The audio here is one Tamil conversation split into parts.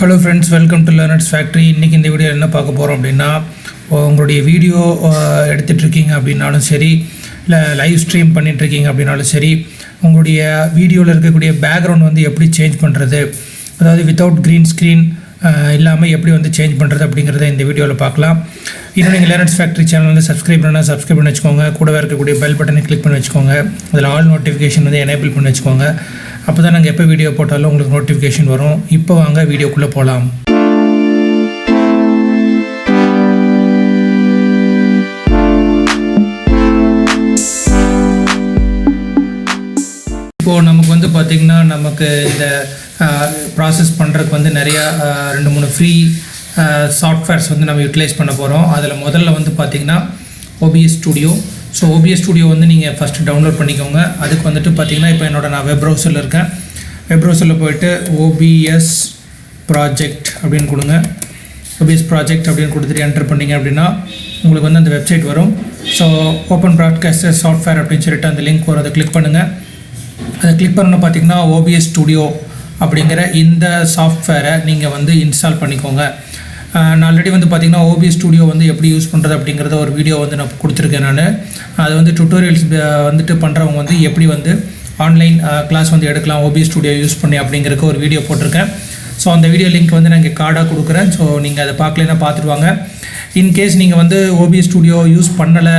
Hello friends, welcome to Learners Factory. இன்னைக்கு இந்த வீடியோ என்ன பார்க்க போறோம் அப்படினா உங்களுடைய வீடியோ எடுத்துட்டு இருக்கீங்க அப்படினாலும் சரி இல்ல லைவ் ஸ்ட்ரீம் பண்ணிட்டு இருக்கீங்க அப்படினாலும் சரி உங்களுடைய வீடியோல இருக்கக்கூடிய பேக்ரவுண்ட் வந்து எப்படி சேஞ்ச் பண்றது அதாவது வித்அவுட் green screen இல்லாம எப்படி வந்து சேஞ்ச் பண்றது அப்படிங்கறதை இந்த வீடியோல பார்க்கலாம். இன்னும் நீங்க Learners Factory சேனல் வந்து சப்ஸ்கிரைப் பண்ணி வச்சுக்கோங்க. கூடவே இருக்கக்கூடிய பெல் பட்டனை கிளிக் பண்ணி வச்சுக்கோங்க. அதுல ஆல் நோட்டிஃபிகேஷன் வந்து எனேபிள் பண்ணி வச்சுக்கோங்க. அப்பதான் நாங்க எப்ப வீடியோ போட்டாலும் உங்களுக்கு நோட்டிஃபிகேஷன் வரும். இப்போ வாங்க வீடியோக்குள்ள போலாம். இப்போ நமக்கு வந்து பாத்தீங்கன்னா நமக்கு இந்த process பண்றதுக்கு வந்து நிறைய 2-3 ஃப்ரீ சாஃப்ட்வேர்ஸ் வந்து நம்ம யூட்டிலைஸ் பண்ண போறோம். அதுல முதல்ல வந்து பாத்தீங்கன்னா OBS Studio. So OBS Studio வந்து நீங்கள் ஃபஸ்ட்டு டவுன்லோட் பண்ணிக்கோங்க. அதுக்கு வந்துட்டு பார்த்தீங்கன்னா இப்போ நான் வெப் ப்ரௌசரில் இருக்கேன். வெப் ப்ரௌசரில் போயிட்டு OBS ப்ராஜெக்ட் அப்படின்னு கொடுங்க. OBS ப்ராஜெக்ட் அப்படின்னு கொடுத்துட்டு என்டர் பண்ணிங்க அப்படின்னா உங்களுக்கு வந்து அந்த வெப்சைட் வரும். ஸோ ஓப்பன் ப்ராட்காஸ்டர் சாஃப்ட்வேர் அப்படின்னு சொல்லிட்டு அந்த லிங்க் வரும். அதை கிளிக் பண்ணுங்கள். அதை கிளிக் பண்ணணும் பார்த்தீங்கன்னா OBS Studio அப்படிங்கிற இந்த சாஃப்ட்வேரை நீங்கள் வந்து இன்ஸ்டால் பண்ணிக்கோங்க. நான் ஆல்ரெடி வந்து பார்த்தீங்கன்னா OBS Studio வந்து எப்படி யூஸ் பண்ணுறது அப்படிங்கிறத ஒரு வீடியோ வந்து நான் கொடுத்துருக்கேன். நான் அது வந்து டுட்டோரியல்ஸ் வந்துட்டு பண்ணுறவங்க வந்து எப்படி வந்து ஆன்லைன் கிளாஸ் வந்து எடுக்கலாம் OBS Studio யூஸ் பண்ணி அப்படிங்கிறதுக்கு ஒரு வீடியோ போட்டிருக்கேன். ஸோ அந்த வீடியோ லிங்க் வந்து நான் இங்கே கார்டாக கொடுக்குறேன். ஸோ நீங்கள் அதை பார்க்கலன்னா பார்த்துட்டு வாங்க. இன்கேஸ் நீங்கள் வந்து OBS Studio யூஸ் பண்ணலை,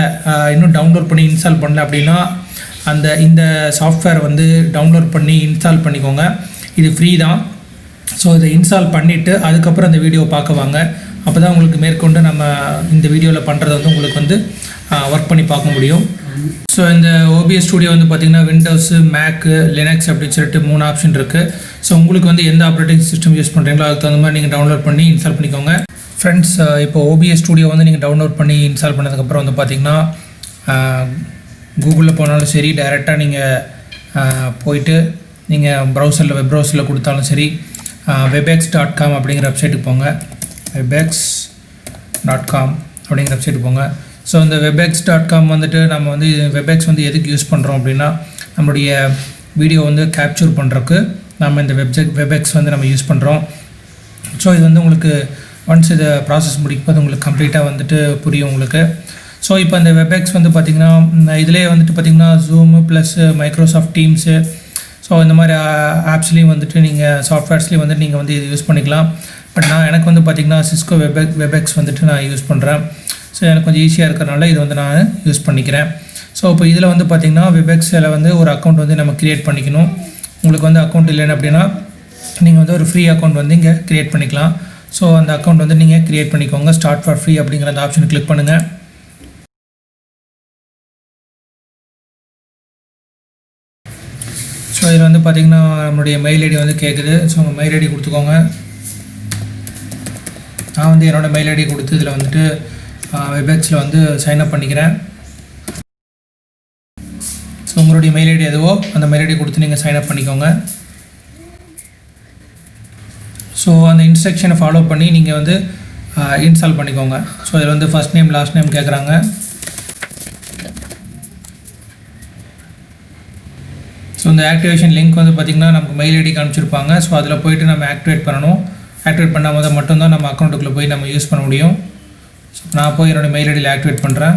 இன்னும் டவுன்லோட் பண்ணி இன்ஸ்டால் பண்ணல அப்படின்னா இந்த சாஃப்ட்வேர் வந்து டவுன்லோட் பண்ணி இன்ஸ்டால் பண்ணிக்கோங்க. இது ஃப்ரீ தான். ஸோ இதை இன்ஸ்டால் பண்ணிவிட்டு அதுக்கப்புறம் அந்த வீடியோ பார்க்க வாங்க. அப்போ தான் உங்களுக்கு மேற்கொண்டு நம்ம இந்த வீடியோவில் பண்ணுறது வந்து உங்களுக்கு வந்து ஒர்க் பண்ணி பார்க்க முடியும். ஸோ இந்த OBS Studio வந்து பார்த்திங்கன்னா விண்டோஸு, மேக்கு, லினக்ஸ் அப்படின்னு சொல்லிட்டு 3 ஆப்ஷன் இருக்குது. ஸோ உங்களுக்கு வந்து எந்த ஆப்ரேட்டிங் சிஸ்டம் யூஸ் பண்ணுறீங்களோ அதுக்கு தகுந்த மாதிரி நீங்கள் டவுன்லோட் பண்ணி இன்ஸ்டால் பண்ணிக்கோங்க. ஃப்ரெண்ட்ஸ், இப்போ OBS Studio வந்து நீங்கள் டவுன்லோட் பண்ணி இன்ஸ்டால் பண்ணதுக்கப்புறம் வந்து பார்த்திங்கன்னா கூகுளில் போனாலும் சரி, டைரெக்டாக நீங்கள் போயிட்டு நீங்கள் வெப் ப்ரௌசரில் கொடுத்தாலும் சரி, webex.com அப்படிங்கிற வெப்சைட்டுக்கு போங்க. webex.com அப்படிங்கிற வெப்சைட்டுக்கு போங்க. ஸோ இந்த webex.com வந்துட்டு நம்ம வந்து webex வந்து எதுக்கு யூஸ் பண்ணுறோம் அப்படின்னா நம்மளுடைய வீடியோ வந்து கேப்சர் பண்ணுறதுக்கு நம்ம இந்த webex வந்து நம்ம யூஸ் பண்ணுறோம். ஸோ இது வந்து உங்களுக்கு ஒன்ஸ் இதை ப்ராசஸ் முடிக்கும்போது உங்களுக்கு கம்ப்ளீட்டாக வந்துட்டு புரியும் உங்களுக்கு. ஸோ இப்போ இந்த webex வந்து பார்த்திங்கன்னா இதிலே வந்துட்டு பார்த்திங்கன்னா Zoom plus Microsoft teams, so இந்த மாதிரி ஆப்ஸ்லேயும் வந்துட்டு நீங்கள் சாஃப்ட்வேர்ஸ்லேயும் வந்துட்டு நீங்கள் வந்து இது யூஸ் பண்ணிக்கலாம். பட் எனக்கு வந்து பார்த்திங்கன்னா சிஸ்கோ webex வந்துட்டு நான் யூஸ் பண்ணுறேன். ஸோ எனக்கு கொஞ்சம் ஈஸியாக இருக்கிறனால இது வந்து நான் யூஸ் பண்ணிக்கிறேன். ஸோ இப்போ இதில் வந்து பார்த்திங்கன்னா webex-ல் வந்து ஒரு அக்கௌண்ட் வந்து நம்ம க்ரியேட் பண்ணிக்கணும். உங்களுக்கு வந்து அக்கௌண்ட் இல்லைன்னு அப்படின்னா நீங்கள் வந்து ஒரு ஃப்ரீ அக்கௌண்ட் வந்து இங்கே க்ரியேட் பண்ணிக்கலாம். ஸோ அந்த அக்கௌண்ட் வந்து நீங்கள் க்ரியேட் பண்ணிக்கோங்க. ஸ்டார்ட் ஃபார் ஃப்ரீ அப்படிங்கிற அந்த ஆப்ஷனை கிளிக் பண்ணுங்கள். ஸோ இதில் வந்து பார்த்திங்கன்னா நம்மளுடைய மெயில் ஐடி வந்து கேட்குது. ஸோ உங்கள் மெயில் ஐடி கொடுத்துக்கோங்க. நான் வந்து என்னோடய மெயில் ஐடி கொடுத்து இதில் வந்துட்டு webex-ல் வந்து சைன்அப் பண்ணிக்கிறேன். ஸோ உங்களுடைய மெயில் ஐடி எதுவோ அந்த மெயில் ஐடி கொடுத்து நீங்கள் சைன்அப் பண்ணிக்கோங்க. ஸோ அந்த இன்ஸ்ட்ரக்ஷனை ஃபாலோ பண்ணி நீங்கள் வந்து இன்ஸ்டால் பண்ணிக்கோங்க. ஸோ இதில் வந்து ஃபஸ்ட் நேம் லாஸ்ட் நேம் கேட்குறாங்க. ஸோ இந்த ஆக்டிவேஷன் லிங்க் வந்து பார்த்திங்கன்னா நமக்கு மெயில் ஐடி காமிச்சிருப்பாங்க. ஸோ அதில் போய்ட்டு நம்ம ஆக்டிவேட் பண்ணணும். ஆக்டிவேட் பண்ணால் மட்டும்தான் நம்ம அக்கௌண்ட்டுக்குள்ளே போய் நம்ம யூஸ் பண்ண முடியும். ஸோ நான் போய் என்னோடய மெயில் ஐடியில் ஆக்டிவேட் பண்ணுறேன்.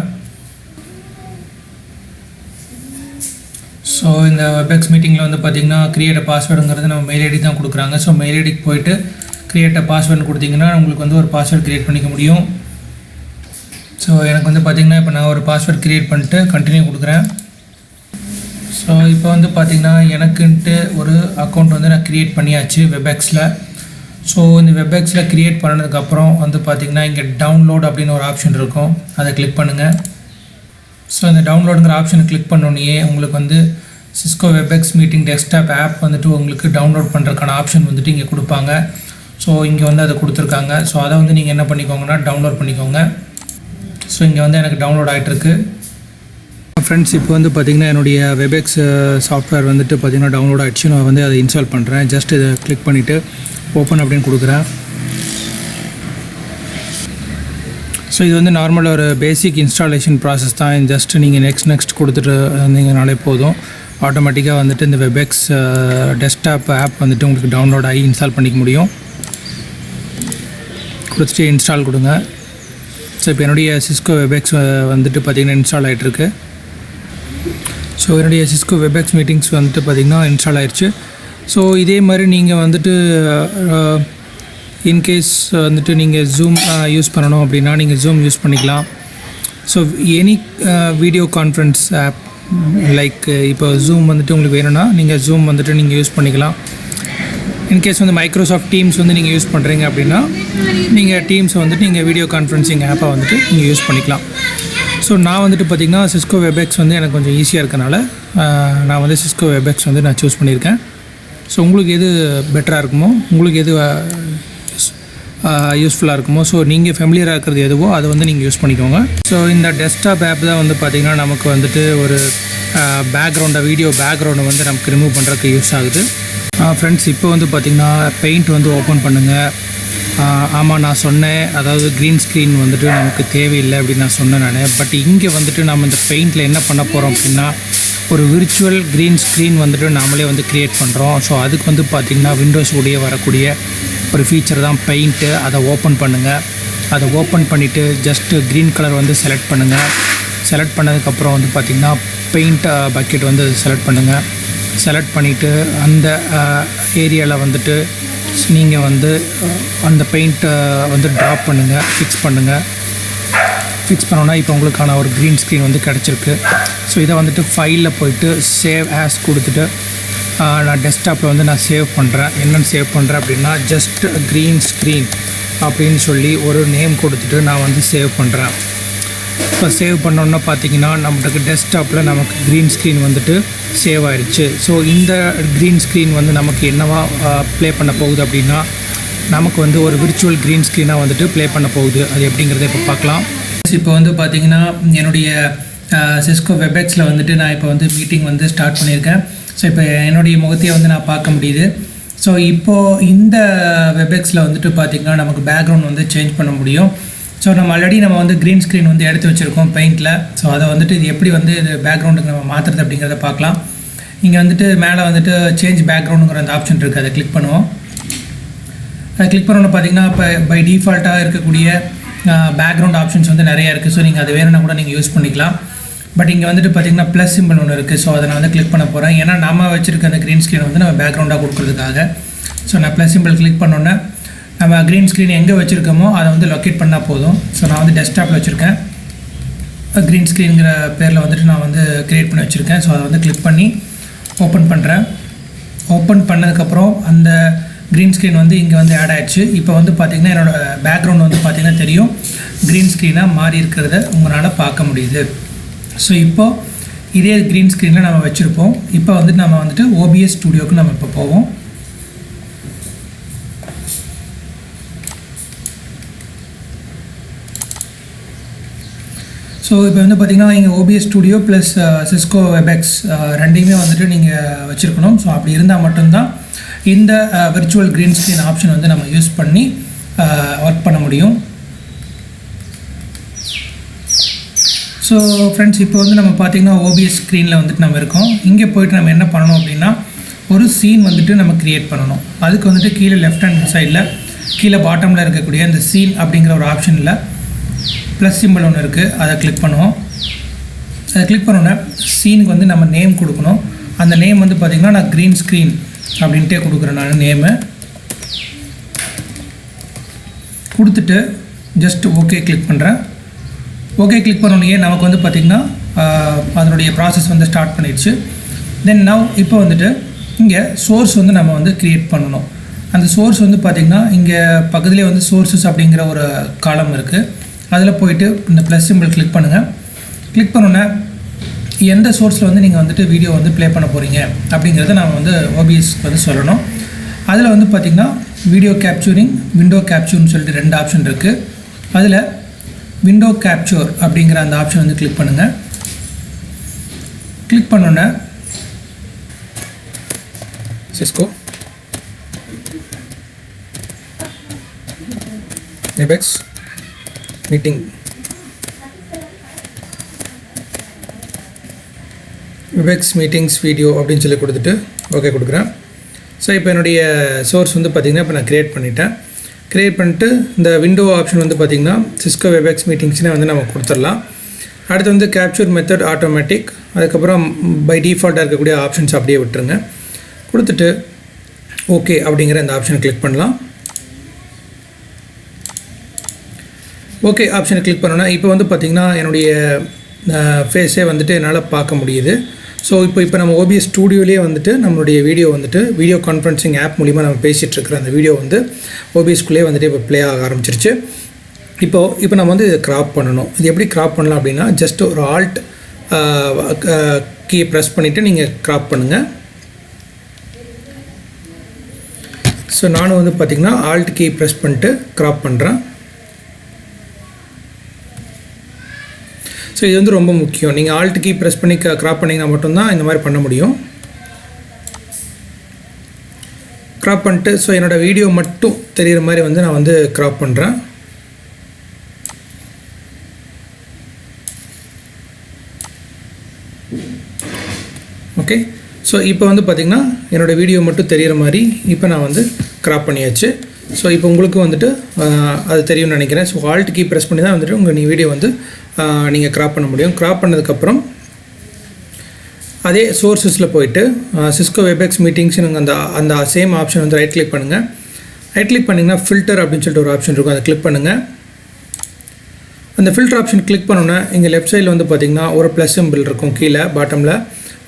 ஸோ இந்த webex மீட்டிங்கில் வந்து பார்த்திங்கன்னா க்ரியேட் பாஸ்வேர்டுங்கிறது நம்ம மெயில் ஐடி தான் கொடுக்குறாங்க. ஸோ மெயில் ஐடிக்கு போய்ட்டு க்ரியேட் பாஸ்வேர்டு கொடுத்திங்கன்னா உங்களுக்கு வந்து ஒரு பாஸ்வேர்டு க்ரியேட் பண்ணிக்க முடியும். ஸோ எனக்கு வந்து பார்த்திங்கன்னா இப்போ நான் ஒரு பாஸ்வேர்டு க்ரியேட் பண்ணிட்டு கண்டினியூ கொடுக்குறேன். ஸோ இப்போ வந்து பார்த்திங்கன்னா எனக்குன்ட்டு ஒரு அக்கௌண்ட் வந்து நான் க்ரியேட் பண்ணியாச்சு webex-ல். ஸோ இந்த webex-ல் க்ரியேட் பண்ணதுக்கப்புறம் வந்து பார்த்திங்கன்னா இங்கே டவுன்லோட் அப்படின்னு ஒரு ஆப்ஷன் இருக்கும். அதை கிளிக் பண்ணுங்கள். ஸோ இந்த டவுன்லோடுங்கிற ஆப்ஷனை கிளிக் பண்ணோன்னே உங்களுக்கு வந்து Cisco webex meeting desktop app வந்துட்டு உங்களுக்கு டவுன்லோட் பண்ணுறதுக்கான ஆப்ஷன் வந்துட்டு இங்கே கொடுப்பாங்க. ஸோ இங்கே வந்து அதை கொடுத்துருக்காங்க. ஸோ அதை வந்து நீங்கள் என்ன பண்ணிக்கோங்கன்னா டவுன்லோட் பண்ணிக்கோங்க. ஸோ இங்கே வந்து எனக்கு டவுன்லோட் ஆகிட்டுருக்கு. ஃப்ரெண்ட்ஸ், இப்போ வந்து பார்த்திங்கன்னா என்னுடைய webex சாஃப்ட்வேர் வந்துட்டு பார்த்திங்கன்னா டவுன்லோட் ஆகிடுச்சு. நான் வந்து அதை இன்ஸ்டால் பண்ணுறேன். ஜஸ்ட் இதை கிளிக் பண்ணிவிட்டு ஓப்பன் அப்படின்னு கொடுக்குறேன். ஸோ இது வந்து நார்மலாக ஒரு பேசிக் இன்ஸ்டாலேஷன் ப்ராசஸ் தான். ஜஸ்ட்டு நீங்கள் நெக்ஸ்ட் கொடுத்துட்டு இருந்தீங்கனாலே போதும். ஆட்டோமேட்டிக்காக வந்துட்டு இந்த webex டெஸ்க்டாப் ஆப் வந்துட்டு உங்களுக்கு டவுன்லோட் ஆகி இன்ஸ்டால் பண்ணிக்க முடியும். கொடுத்துட்டு இன்ஸ்டால் கொடுங்க. ஸோ இப்போ என்னுடைய சிஸ்கோ வெப்எக்ஸ் வந்துட்டு பார்த்திங்கன்னா இன்ஸ்டால் ஆகிட்டுருக்கு. ஸோ என்னுடைய சிஸ்கோ வெப்எக்ஸ் மீட்டிங்ஸ் வந்துட்டு பார்த்திங்கன்னா இன்ஸ்டால் ஆகிடுச்சு. ஸோ இதே மாதிரி நீங்கள் வந்துட்டு இன்கேஸ் வந்துட்டு நீங்கள் ஜூம் யூஸ் பண்ணணும் அப்படின்னா நீங்கள் ஜூம் யூஸ் பண்ணிக்கலாம். So any video conference app like இப்போ ஜூம் வந்துட்டு உங்களுக்கு வேணும்னா நீங்கள் ஜூம் வந்துட்டு நீங்கள் யூஸ் பண்ணிக்கலாம். இன்கேஸ் வந்து மைக்ரோசாஃப்ட் டீம்ஸ் வந்து நீங்கள் யூஸ் பண்ணுறீங்க அப்படின்னா நீங்கள் டீம்ஸை வந்துட்டு நீங்கள் வீடியோ கான்ஃபரன்சிங் ஆப்பை வந்துட்டு நீங்கள் யூஸ் பண்ணிக்கலாம். ஸோ நான் வந்துட்டு பார்த்திங்கன்னா சிஸ்கோ வெப்எக்ஸ் வந்து எனக்கு கொஞ்சம் ஈஸியாக இருக்கனால நான் வந்து சிஸ்கோ வெப்எக்ஸ் வந்து நான் சூஸ் பண்ணியிருக்கேன். ஸோ உங்களுக்கு எது பெட்டராக இருக்குமோ, உங்களுக்கு எது யூஸ்ஃபுல்லாக இருக்குமோ, ஸோ நீங்கள் ஃபெமிலியராக இருக்கிறது எதுவோ அதை வந்து நீங்கள் யூஸ் பண்ணிக்கோங்க. ஸோ இந்த டெஸ்க்டாப் ஆப் தான் வந்து பார்த்திங்கன்னா நமக்கு வந்துட்டு ஒரு வீடியோ பேக்ரவுண்டை வந்து நமக்கு ரிமூவ் பண்ணுறதுக்கு யூஸ் ஆகுது. ஃப்ரெண்ட்ஸ், இப்போ வந்து பார்த்திங்கன்னா பெயிண்ட் வந்து ஓப்பன் பண்ணுங்கள். ஆமாம், நான் சொன்னேன், அதாவது க்ரீன் ஸ்க்ரீன் வந்துட்டு நமக்கு தேவையில்லை அப்படின்னு நான் சொன்னேன் நான். பட் இங்கே வந்துட்டு நம்ம இந்த பெயிண்டில் என்ன பண்ண போகிறோம் அப்படின்னா ஒரு விர்ச்சுவல் க்ரீன் ஸ்க்ரீன் வந்துட்டு நாமளே வந்து க்ரியேட் பண்ணுறோம். ஸோ அதுக்கு வந்து பார்த்திங்கன்னா விண்டோஸ் உடைய வரக்கூடிய ஒரு ஃபீச்சர் தான் பெயிண்ட்டு. அதை ஓப்பன் பண்ணுங்கள். அதை ஓப்பன் பண்ணிவிட்டு ஜஸ்ட்டு க்ரீன் கலர் வந்து செலக்ட் பண்ணுங்கள். செலக்ட் பண்ணதுக்கப்புறம் வந்து பார்த்திங்கன்னா பெயிண்ட் பக்கெட் வந்து செலக்ட் பண்ணுங்கள். செலக்ட் பண்ணிவிட்டு அந்த ஏரியாவில் வந்துட்டு நீங்கள் வந்து அந்த பெயிண்ட்டை வந்து ட்ராப் பண்ணுங்கள், ஃபிக்ஸ் பண்ணுங்கள். ஃபிக்ஸ் பண்ணோன்னா இப்போ உங்களுக்கான ஒரு க்ரீன் ஸ்க்ரீன் வந்து கிடச்சிருக்கு. ஸோ இதை வந்துட்டு ஃபைலில் போய்ட்டு சேவ் ஆஸ் கொடுத்துட்டு நான் டெஸ்க்டாப்பில் வந்து நான் சேவ் பண்ணுறேன். என்னென்னு சேவ் பண்ணுறேன் அப்படின்னா ஜஸ்ட் க்ரீன் ஸ்க்ரீன் அப்படின்னு சொல்லி ஒரு நேம் கொடுத்துட்டு நான் வந்து சேவ் பண்ணுறேன். இப்போ சேவ் பண்ணோன்னா பார்த்தீங்கன்னா நம்மளுக்கு டெஸ்க்டாப்பில் நமக்கு க்ரீன் ஸ்க்ரீன் வந்துட்டு சேவ் ஆயிடுச்சு. ஸோ இந்த க்ரீன் ஸ்க்ரீன் வந்து நமக்கு என்னவா ப்ளே பண்ண போகுது அப்படின்னா நமக்கு வந்து ஒரு விர்ச்சுவல் க்ரீன் ஸ்க்ரீனாக வந்துட்டு ப்ளே பண்ண போகுது. அது எப்படிங்கிறத இப்போ பார்க்கலாம். இப்போ வந்து பார்த்திங்கன்னா என்னுடைய சிஸ்கோ வெப்எக்ஸில் வந்துட்டு நான் இப்போ வந்து மீட்டிங் வந்து ஸ்டார்ட் பண்ணியிருக்கேன். ஸோ இப்போ என்னுடைய முகத்தையே வந்து நான் பார்க்க முடியுது. ஸோ இப்போது இந்த வெப்எக்ஸில் வந்துட்டு பார்த்திங்கன்னா நமக்கு பேக்ரவுண்ட் வந்து சேஞ்ச் பண்ண முடியும். ஸோ நம்ம ஆல்ரெடி நம்ம வந்து க்ரீன் ஸ்க்ரீன் வந்து எடுத்து வச்சுருக்கோம் பெயிண்டில். ஸோ அதை வந்துட்டு இது எப்படி வந்து இது பேக்ரவுண்டுக்கு நம்ம மாற்றுறது அப்படிங்கிறத பார்க்கலாம். இங்கே வந்துட்டு மேலே வந்துட்டு சேஞ்ச் பேக்ரவுண்டுங்கிற அந்த ஆப்ஷன் இருக்குது. அதை கிளிக் பண்ணுவோம். அதை கிளிக் பண்ணோன்னு பார்த்தீங்கன்னா இப்போ பை டிஃபால்ட்டாக இருக்கக்கூடிய பேக்ரவுண்ட் ஆப்ஷன்ஸ் வந்து நிறையா இருக்குது. ஸோ நீங்கள் அது வேணும்னா கூட நீங்கள் யூஸ் பண்ணிக்கலாம். பட் இங்கே வந்துட்டு பார்த்திங்கன்னா ப்ளஸ் சிம்பிள் ஒன்று இருக்குது. ஸோ அதை நான் வந்து கிளிக் பண்ண போகிறேன். ஏன்னா நம்ம வச்சுருக்க அந்த க்ரீன் ஸ்க்ரீன் வந்து நம்ம பேக்ரவுண்டாக கொடுக்குறதுக்காக. ஸோ நான் ப்ளஸ் சிம்பிள் கிளிக் பண்ணோன்னே நம்ம க்ரீன் ஸ்க்ரீன் எங்கே வச்சுருக்கோமோ அதை வந்து லொக்கேட் பண்ணால் போதும். ஸோ நான் வந்து டெஸ்க்டாப்பில் வச்சுருக்கேன். க்ரீன் ஸ்க்ரீனுங்கிற பேரில் வந்துட்டு நான் வந்து க்ரியேட் பண்ணி வச்சுருக்கேன். ஸோ அதை வந்து கிளிக் பண்ணி ஓப்பன் பண்ணுறேன். ஓப்பன் பண்ணதுக்கப்புறம் அந்த க்ரீன் ஸ்க்ரீன் வந்து இங்கே வந்து ஆட் ஆகிடுச்சு. இப்போ வந்து பார்த்திங்கன்னா என்னோடய பேக்ரவுண்ட் வந்து பார்த்திங்கன்னா தெரியும் க்ரீன் ஸ்க்ரீனாக மாறி இருக்கிறத உங்களால் பார்க்க முடியுது. ஸோ இப்போது இதே க்ரீன் ஸ்க்ரீனில் நம்ம வச்சுருப்போம். இப்போ வந்துட்டு நம்ம வந்துட்டு OBS ஸ்டுடியோவுக்கு நம்ம இப்போ போவோம். ஸோ இப்போ வந்து பார்த்திங்கன்னா இங்கே OBS studio plus Cisco Webex ரெண்டையுமே வந்துட்டு நீங்கள் வச்சுருக்கணும். ஸோ அப்படி இருந்தால் மட்டும்தான் இந்த விர்ச்சுவல் க்ரீன் ஸ்க்ரீன் ஆப்ஷன் வந்து நம்ம யூஸ் பண்ணி ஒர்க் பண்ண முடியும். ஸோ ஃப்ரெண்ட்ஸ், இப்போ வந்து நம்ம பார்த்திங்கன்னா OBS ஸ்க்ரீனில் வந்துட்டு நம்ம இருக்கோம். இங்கே போய்ட்டு நம்ம என்ன பண்ணணும் அப்படின்னா ஒரு சீன் வந்துட்டு நம்ம க்ரியேட் பண்ணணும். அதுக்கு வந்துட்டு கீழே லெஃப்ட் ஹேண்ட் சைடில் கீழே பாட்டமில் இருக்கக்கூடிய இந்த சீன் அப்படிங்கிற ஒரு ஆப்ஷனில் ப்ளஸ் சிம்பிள் ஒன்று இருக்குது. அதை கிளிக் பண்ணுவோம். அதை கிளிக் பண்ணோன்னே சீனுக்கு வந்து நம்ம நேம் கொடுக்கணும். அந்த நேம் வந்து பார்த்திங்கன்னா நான் க்ரீன் ஸ்க்ரீன் அப்படின்ட்டே கொடுக்குறேன். நான் நேமு கொடுத்துட்டு ஜஸ்ட் ஓகே கிளிக் பண்ணுறேன். ஓகே கிளிக் பண்ணோன்னே நமக்கு வந்து பார்த்திங்கன்னா அதனுடைய ப்ராசஸ் வந்து ஸ்டார்ட் பண்ணிடுச்சு. தென் நவ் இப்போ வந்துட்டு இங்கே சோர்ஸ் வந்து நம்ம வந்து க்ரியேட் பண்ணணும். அந்த சோர்ஸ் வந்து பார்த்திங்கன்னா இங்கே பக்கத்துலேயே வந்து சோர்ஸஸ் அப்படிங்கிற ஒரு காலம் இருக்குது. அதில் போய்ட்டு இந்த ப்ளஸ் சிம்பிள் கிளிக் பண்ணுங்கள். கிளிக் பண்ணோன்னே எந்த சோர்ஸில் வந்து நீங்கள் வந்துட்டு வீடியோ வந்து ப்ளே பண்ண போகிறீங்க அப்படிங்கிறத நம்ம வந்து OBSக்கு வந்து சொல்லணும். அதில் வந்து பார்த்திங்கன்னா வீடியோ கேப்சூரிங், விண்டோ கேப்சூர்னு சொல்லிட்டு 2 ஆப்ஷன் இருக்குது. அதில் விண்டோ கேப்சூர் அப்படிங்கிற அந்த ஆப்ஷன் வந்து கிளிக் பண்ணுங்கள். கிளிக் பண்ணோன்னே Cisco Webex meeting Webex meetings video அப்படின்னு சொல்லி கொடுத்துட்டு ஓகே கொடுக்குறேன். ஸோ இப்போ என்னுடைய சோர்ஸ் வந்து பார்த்திங்கன்னா இப்போ நான் க்ரியேட் பண்ணிட்டேன். க்ரியேட் பண்ணிட்டு இந்த விண்டோ ஆப்ஷன் வந்து பார்த்திங்கன்னா சிஸ்கோ வெப்எக்ஸ் மீட்டிங்ஸ்னே வந்து நம்ம கொடுத்துடலாம். அடுத்து வந்து கேப்சர் மெத்தட் ஆட்டோமேட்டிக், அதுக்கப்புறம் பை டிஃபால்ட்டாக இருக்கக்கூடிய ஆப்ஷன்ஸ் அப்படியே விட்டுருங்க. கொடுத்துட்டு ஓகே அப்படிங்கிற இந்த ஆப்ஷனை கிளிக் பண்ணலாம். ஓகே ஆப்ஷனை கிளிக் பண்ணோன்னா இப்போ வந்து பார்த்திங்கன்னா என்னுடைய ஃபேஸே வந்துட்டு என்னால் பார்க்க முடியுது. ஸோ இப்போ நம்ம OBS ஸ்டூடியோலேயே வந்துட்டு நம்மளுடைய வீடியோ வந்துட்டு வீடியோ கான்ஃபரன்சிங் ஆப் மூலிமா நம்ம பேசிகிட்ருக்கிற அந்த வீடியோ வந்து OBSக்குள்ளேயே வந்துட்டு இப்போ ப்ளே ஆக ஆரம்பிச்சிருச்சு. இப்போ நம்ம வந்து இதை க்ராப் பண்ணணும். இது எப்படி க்ராப் பண்ணலாம் அப்படின்னா ஜஸ்ட் ஒரு ஆல்ட் கீ ப்ரெஸ் பண்ணிவிட்டு நீங்கள் க்ராப் பண்ணுங்கள். ஸோ நானும் வந்து பார்த்திங்கன்னா ஆல்ட் கீ ப்ரெஸ் பண்ணிட்டு க்ராப் பண்ணுறேன். ஸோ இது வந்து ரொம்ப முக்கியம். நீங்கள் ஆல்ட் கீ ப்ரெஸ் பண்ணி க்ராப் பண்ணிங்கன்னா மட்டும்தான் இந்த மாதிரி பண்ண முடியும். க்ராப் பண்ணிட்டு ஸோ என்னோடய வீடியோ மட்டும் தெரிகிற மாதிரி வந்து நான் வந்து க்ராப் பண்ணுறேன். ஓகே, ஸோ இப்போ வந்து பார்த்திங்கன்னா என்னோடய வீடியோ மட்டும் தெரிகிற மாதிரி இப்போ நான் வந்து க்ராப் பண்ணியாச்சு. ஸோ இப்போ உங்களுக்கு வந்துட்டு அது தெரியும்னு நினைக்கிறேன். ஸோ ஆல்ட் கீ ப்ரெஸ் பண்ணி தான் வந்துட்டு உங்கள் வீடியோ வந்து நீங்கள் க்ராப் பண்ண முடியும். க்ராப் பண்ணதுக்கப்புறம் அதே சோர்ஸஸில் போயிட்டு சிஸ்கோ வெப்எக்ஸ் மீட்டிங்ஸ் அந்த சேம் ஆப்ஷன் வந்து ரைட் கிளிக் பண்ணுங்கள். ரைட் கிளிக் பண்ணிங்கன்னா ஃபில்டர் அப்படின்னு சொல்லிட்டு ஒரு ஆப்ஷன் இருக்கும், அதை கிளிக் பண்ணுங்கள். அந்த ஃபில்டர் ஆப்ஷன் கிளிக் பண்ணோன்னா இங்கே லெஃப்ட் சைடில் வந்து பார்த்திங்கன்னா ஒரு ப்ளஸ் சிம்பிள் இருக்கும் கீழே பாட்டமில்,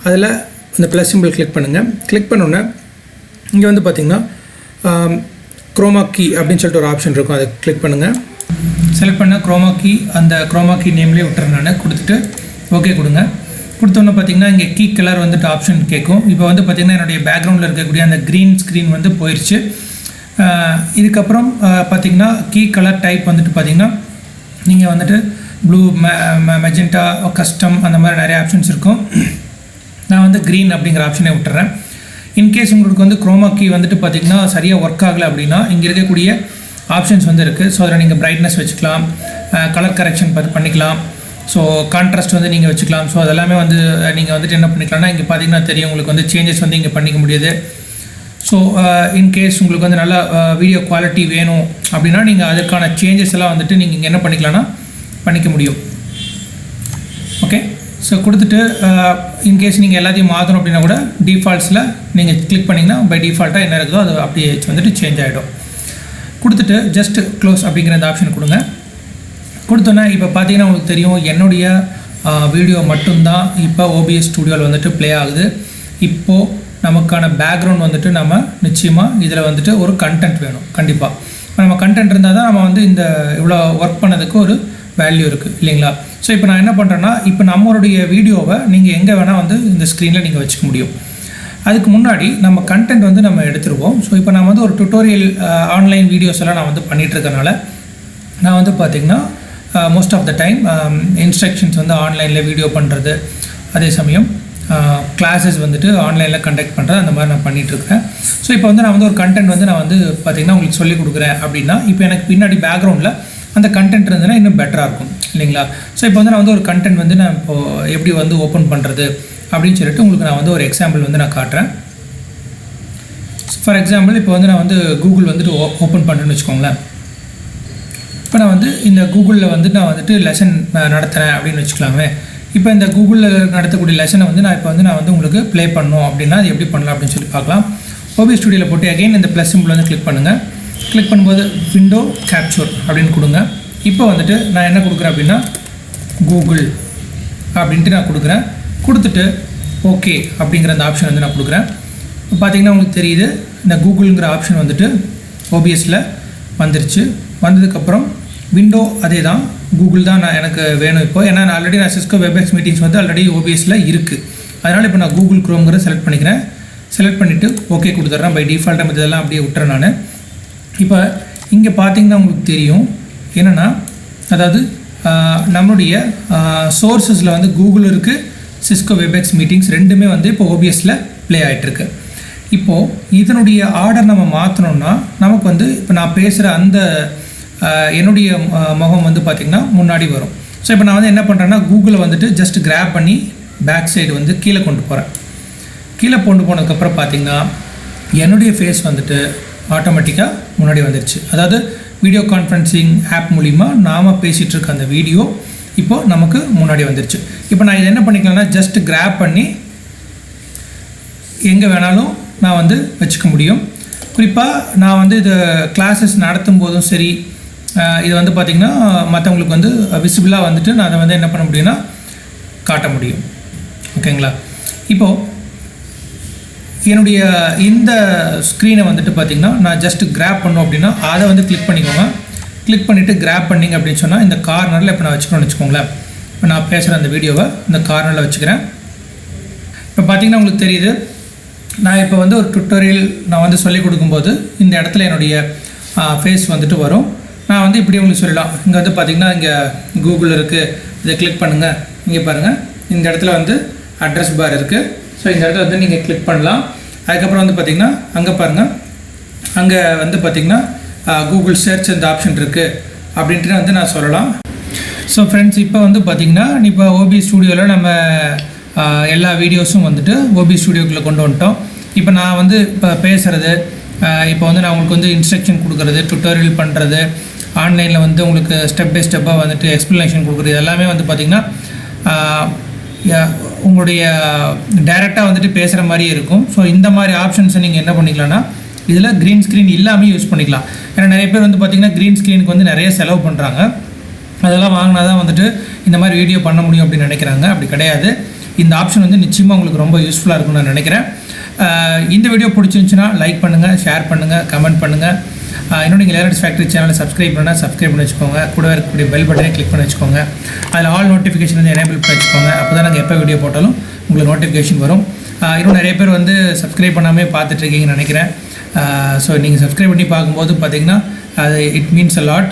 அதில் அந்த ப்ளஸ் சிம்பிள் கிளிக் பண்ணுங்கள். கிளிக் பண்ணோன்னே இங்கே வந்து பார்த்திங்கன்னா குரோமா கீ அப்படின்னு சொல்லிட்டு ஒரு ஆப்ஷன் இருக்கும், அதை கிளிக் பண்ணுங்கள். செலக்ட் பண்ண குரோமா கீ, அந்த குரோமா கீ நேம்லேயே விட்டுறேன் நான். கொடுத்துட்டு ஓகே கொடுங்க. கொடுத்தோன்னே பார்த்திங்கன்னா இங்கே கீ கலர் வந்துட்டு ஆப்ஷன் கேட்கும். இப்போ வந்து பார்த்திங்கன்னா என்னுடைய பேக்ரவுண்டில் இருக்கக்கூடிய அந்த க்ரீன் ஸ்க்ரீன் வந்து போயிடுச்சு. இதுக்கப்புறம் பார்த்திங்கன்னா கீ கலர் டைப் வந்துட்டு பார்த்திங்கன்னா நீங்கள் வந்துட்டு ப்ளூ, மெஜெண்டா, கஸ்டம் அந்த மாதிரி நிறைய ஆப்ஷன்ஸ் இருக்கும். நான் வந்து க்ரீன் அப்படிங்கிற ஆப்ஷனே விட்டுறேன். இன்கேஸ் உங்களுக்கு வந்து குரோமா கீ வந்துட்டு பார்த்திங்கன்னா சரியாக ஒர்க் ஆகலை அப்படின்னா இங்கே இருக்கக்கூடிய ஆப்ஷன்ஸ் வந்து இருக்குது. ஸோ அதில் நீங்கள் பிரைட்னஸ் வச்சுக்கலாம், கலர் கரெக்ஷன் பண்ணிக்கலாம், ஸோ கான்ட்ராஸ்ட் வந்து நீங்கள் வச்சுக்கலாம். ஸோ அதெல்லாமே வந்து நீங்கள் வந்துட்டு என்ன பண்ணிக்கலாம்னா இங்கே பார்த்திங்கன்னா தெரியும் உங்களுக்கு வந்து சேஞ்சஸ் வந்து இங்கே பண்ணிக்க முடியுது. ஸோ இன்கேஸ் உங்களுக்கு வந்து நல்லா வீடியோ குவாலிட்டி வேணும் அப்படின்னா நீங்கள் அதுக்கான சேஞ்சஸ் எல்லாம் வந்துட்டு நீங்கள் இங்கே என்ன பண்ணிக்கலாம்னா பண்ணிக்க முடியும். ஓகே, ஸோ கொடுத்துட்டு இன்கேஸ் நீங்கள் எல்லாத்தையும் மாற்றணும் அப்படின்னா கூட டிஃபால்ட்ஸில் நீங்கள் கிளிக் பண்ணிங்கன்னா பை டிஃபால்ட்டாக என்ன இருக்குதோ அது அப்படியே வந்துட்டு சேஞ்ச் ஆகிடும். கொடுத்துட்டு ஜஸ்ட் க்ளோஸ் அப்படிங்கிற அந்த ஆப்ஷன் கொடுங்க. கொடுத்தோன்னா இப்போ பார்த்தீங்கன்னா உங்களுக்கு தெரியும் என்னுடைய வீடியோ மட்டும்தான் இப்போ OBS ஸ்டூடியோவில் வந்துட்டு ப்ளே ஆகுது. இப்போது நமக்கான பேக்ரவுண்ட் வந்துட்டு நம்ம நிச்சயமாக இதில் வந்துட்டு ஒரு கண்டென்ட் வேணும். கண்டிப்பாக நம்ம கண்டென்ட் இருந்தால் தான் நம்ம வந்து இந்த இவ்வளோ ஒர்க் பண்ணதுக்கு ஒரு வேல்யூ இருக்குது இல்லைங்களா. ஸோ இப்போ நான் என்ன பண்ணுறேன்னா இப்போ நம்மளுடைய வீடியோவை நீங்கள் எங்கே வேணால் வந்து இந்த ஸ்க்ரீனில் நீங்கள் வச்சுக்க முடியும். அதுக்கு முன்னாடி நம்ம கண்டென்ட் வந்து நம்ம எடுத்துருவோம். ஸோ இப்போ நான் வந்து ஒரு டுட்டோரியல் ஆன்லைன் வீடியோஸ் எல்லாம் நான் வந்து பண்ணிகிட்ருக்கனால நான் வந்து பார்த்திங்கன்னா most of the time instructions வந்து ஆன்லைனில் வீடியோ பண்ணுறது, அதே சமயம் கிளாஸஸ் வந்துட்டு ஆன்லைனில் கண்டக்ட் பண்ணுறது, அந்த மாதிரி நான் பண்ணிகிட்ருக்கேன். ஸோ இப்போ வந்து நான் வந்து ஒரு கண்டென்ட் வந்து நான் வந்து பார்த்திங்கன்னா உங்களுக்கு சொல்லிக் கொடுக்குறேன் அப்படின்னா இப்போ எனக்கு பின்னாடி பேக்ரவுண்டில் அந்த கண்டென்ட் இருந்ததுன்னா இன்னும் பெட்டராக இருக்கும் இல்லைங்களா. ஸோ இப்போ வந்து நான் வந்து ஒரு கண்டென்ட் வந்து நான் இப்போது எப்படி வந்து ஓப்பன் பண்ணுறது அப்படின்னு சொல்லிட்டு உங்களுக்கு நான் வந்து ஒரு எக்ஸாம்பிள் வந்து நான் காட்டுறேன். ஃபார் எக்ஸாம்பிள் இப்போ வந்து நான் வந்து கூகுள் வந்துட்டு ஓப்பன் பண்ணுறேன்னு வச்சுக்கோங்களேன். இப்போ நான் வந்து இந்த கூகுளில் வந்து நான் வந்துட்டு லெசன் நடத்துகிறேன் அப்படின்னு வச்சுக்கலாமே. இப்போ இந்த கூகுளில் நடத்தக்கூடிய லெசனை வந்து நான் வந்து உங்களுக்கு ப்ளே பண்ணணும் அப்படின்னா அது எப்படி பண்ணலாம் அப்படின்னு சொல்லி பார்க்கலாம். OBS ஸ்டூடியோவில் போட்டு அகைன் இந்த ப்ளஸ் சிம்பிள் வந்து கிளிக் பண்ணுங்கள். கிளிக் பண்ணும்போது விண்டோ கேப்சர் அப்படின்னு கொடுங்க. இப்போ வந்துட்டு நான் என்ன கொடுக்குறேன் அப்படின்னா கூகுள் அப்படின்ட்டு நான் கொடுக்குறேன். கொடுத்துட்டு ஓகே அப்படிங்கிற அந்த ஆப்ஷன் வந்து நான் கொடுக்குறேன். பார்த்திங்கன்னா உங்களுக்கு தெரியுது இந்த கூகுளுங்கிற ஆப்ஷன் வந்துட்டு OBSல வந்துருச்சு. வந்ததுக்கப்புறம் விண்டோ அதே தான், கூகுள் தான் நான் எனக்கு வேணும் இப்போ. ஏன்னா நான் ஆல்ரெடி நான் சிஸ்கோ வெப்எக்ஸ் மீட்டிங்ஸ் வந்து ஆல்ரெடி OBSல இருக்குது. அதனால் இப்போ நான் கூகுள் க்ரோம்ங்கிற செலக்ட் பண்ணிக்கிறேன். செலக்ட் பண்ணிவிட்டு ஓகே கொடுத்துட்றேன். பை டிஃபால்ட்டாக இதெல்லாம் அப்படியே விட்டுறேன் நான். இப்போ இங்கே பார்த்திங்கன்னா உங்களுக்கு தெரியும் என்னென்னா அதாவது நம்மளுடைய சோர்ஸஸில் வந்து கூகுள் இருக்குது, சிஸ்கோ வெப்எக்ஸ் மீட்டிங்ஸ் ரெண்டுமே வந்து இப்போ OBSல ப்ளே ஆகிட்டுருக்கு. இப்போது இதனுடைய ஆர்டர் நம்ம மாற்றணுன்னா நமக்கு வந்து இப்போ நான் பேசுகிற அந்த என்னுடைய முகம் வந்து பார்த்திங்கன்னா முன்னாடி வரும். ஸோ இப்போ நான் வந்து என்ன பண்ணுறேன்னா கூகுளை வந்துட்டு ஜஸ்ட் கிராப் பண்ணி பேக் சைடு வந்து கீழே கொண்டு போகிறேன். கீழே கொண்டு போனதுக்கப்புறம் பார்த்திங்கன்னா என்னுடைய ஃபேஸ் வந்துட்டு ஆட்டோமேட்டிக்காக முன்னாடி வந்துருச்சு. அதாவது வீடியோ கான்ஃபரன்சிங் ஆப் மூலிமா நாம் பேசிகிட்டு இருக்க அந்த வீடியோ இப்போது நமக்கு முன்னாடி வந்துருச்சு. இப்போ நான் இதை என்ன பண்ணிக்கலாம்னா ஜஸ்ட் கிராப் பண்ணி எங்கே வேணாலும் நான் வந்து வச்சுக்க முடியும். குறிப்பாக நான் வந்து இது கிளாஸஸ் நடத்தும் போதும் சரி, இது வந்து பார்த்திங்கன்னா மற்றவங்களுக்கு வந்து விசிபிளாக வந்துட்டு நான் அதை வந்து என்ன பண்ண முடியும்னா காட்ட முடியும். ஓகேங்களா? இப்போது என்னுடைய இந்த ஸ்க்ரீனை வந்துட்டு பார்த்திங்கன்னா நான் ஜஸ்ட்டு கிராப் பண்ணோம் அப்படின்னா அதை வந்து கிளிக் பண்ணிக்கோங்க. கிளிக் பண்ணிவிட்டு கிராப் பண்ணிங்க அப்படின்னு சொன்னால் இந்த கார்னரில் இப்போ நான் வச்சுக்கணும்னு வச்சுக்கோங்களேன். இப்போ நான் பேசுகிற அந்த வீடியோவை இந்த கார்னரில் வச்சுக்கிறேன். இப்போ பார்த்திங்கன்னா உங்களுக்கு தெரியுது, நான் இப்போ வந்து ஒரு டுட்டோரியல் நான் வந்து சொல்லிக் கொடுக்கும்போது இந்த இடத்துல என்னுடைய ஃபேஸ் வந்துட்டு வரும். நான் வந்து இப்படி உங்களுக்கு சொல்லலாம். இங்கே வந்து பார்த்திங்கன்னா இங்கே கூகுள் இருக்குது, இதை கிளிக் பண்ணுங்கள். இங்கே பாருங்கள், இந்த இடத்துல வந்து அட்ரஸ் பார் இருக்குது. ஸோ இந்த இடத்துல வந்து நீங்கள் கிளிக் பண்ணலாம். அதுக்கப்புறம் வந்து பார்த்திங்கன்னா அங்கே பாருங்கள், அங்கே வந்து பார்த்திங்கன்னா கூகுள் சர்ச் இந்த ஆப்ஷன் இருக்குது அப்படின்ட்டு வந்து நான் சொல்லலாம். ஸோ ஃப்ரெண்ட்ஸ், இப்போ வந்து பார்த்திங்கன்னா இப்போ ஓபி ஸ்டூடியோவில் நம்ம எல்லா வீடியோஸும் வந்துட்டு ஓபி ஸ்டூடியோக்குள்ளே கொண்டு வந்துட்டோம். இப்போ நான் வந்து இப்போ பேசுகிறது, இப்போ வந்து நான் உங்களுக்கு வந்து இன்ஸ்ட்ரக்ஷன் கொடுக்குறது, டுட்டோரியல் பண்ணுறது, ஆன்லைனில் வந்து உங்களுக்கு ஸ்டெப் பை ஸ்டெப்பாக வந்துட்டு எக்ஸ்ப்ளனேஷன் கொடுக்குறது எல்லாமே வந்து பார்த்திங்கன்னா உங்களுடைய டைரெக்டாக வந்துட்டு பேசுகிற மாதிரியே இருக்கும். ஸோ இந்த மாதிரி ஆப்ஷன்ஸை நீங்கள் என்ன பண்ணிக்கலாம்னா இதில் க்ரீன் ஸ்க்ரீன் இல்லாமல் யூஸ் பண்ணிக்கலாம். ஏன்னா நிறைய பேர் வந்து பார்த்திங்கன்னா க்ரீன் ஸ்க்ரீனுக்கு வந்து நிறைய செலவு பண்ணுறாங்க. அதெல்லாம் வாங்கினா தான் வந்துட்டு இந்த மாதிரி வீடியோ பண்ண முடியும் அப்படின்னு நினைக்கிறாங்க. அப்படி கிடையாது. இந்த ஆப்ஷன் வந்து நிச்சயமாக உங்களுக்கு ரொம்ப யூஸ்ஃபுல்லாக இருக்கும்னு நான் நினைக்கிறேன். இந்த வீடியோ பிடிச்சிருந்துச்சுன்னா லைக் பண்ணுங்கள், ஷேர் பண்ணுங்கள், கமெண்ட் பண்ணுங்கள். இன்னும் நீங்கள் லேர்னர்ஸ் ஃபேக்ட்ரி சேனலை சப்ஸ்கிரைப் பண்ணி வச்சுக்கோங்க. கூட இருக்கக்கூடிய பெல் பட்டனை கிளிக் பண்ணி வச்சுக்கோங்க. அதில் ஆல் நோட்டிஃபிகேஷன் வந்து எனேபிள் பண்ணி வச்சுக்கோங்க. அப்போ தான் நாங்கள் எப்போ வீடியோ போட்டாலும் உங்களுக்கு நோட்டிஃபிகேஷன் வரும். இன்னும் நிறைய பேர் வந்து சப்ஸ்கிரைப் பண்ணாமல் பார்த்துட்ருக்கீங்கன்னு நினைக்கிறேன். ஸோ நீங்கள் சப்ஸ்கிரைப் பண்ணி பார்க்கும்போது பார்த்திங்கன்னா அது இட் மீன்ஸ் அ லாட்.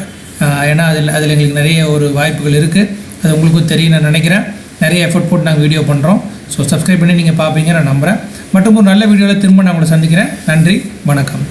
ஏன்னா அதில் எங்களுக்கு நிறைய ஒரு வாய்ப்புகள் இருக்குது. அது உங்களுக்கும் தெரியும் நான் நினைக்கிறேன். நிறைய எஃபர்ட் போட்டு நாங்கள் வீடியோ பண்ணுறோம். ஸோ சப்ஸ்கிரைப் பண்ணி நீங்கள் பார்ப்பீங்க நான் நம்புகிறேன். மற்றும் ஒரு நல்ல வீடியோவில் திரும்ப நான் உங்களை சந்திக்கிறேன். நன்றி, வணக்கம்.